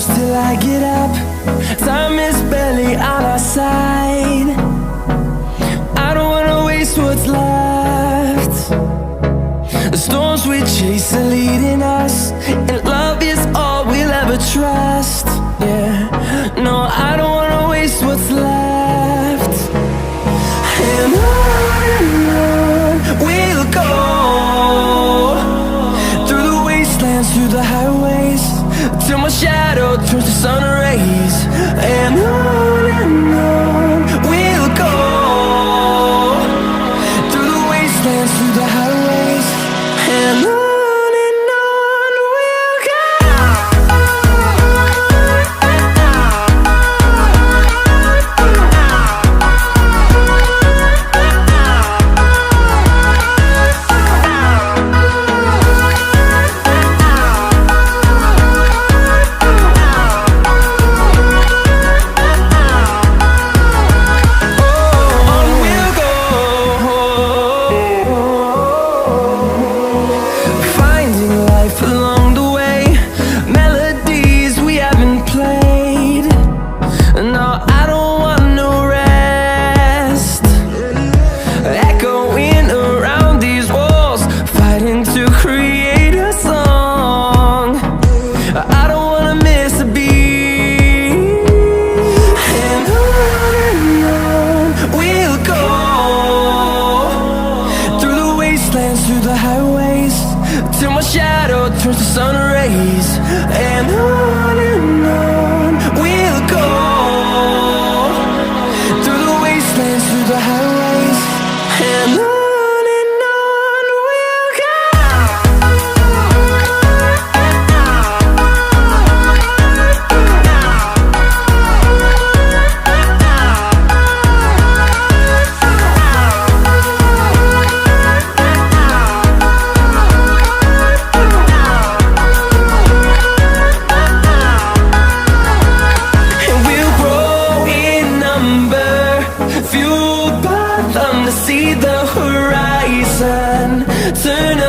close till I get up. Time is barely on our side. I don't wanna waste what's left. The storms we chase are leading us, and love is all we'll ever trust. Yeah, no, I don't wanna waste what's left. And on we'll go, through the wastelands, through the highways, till my shadow turns to sun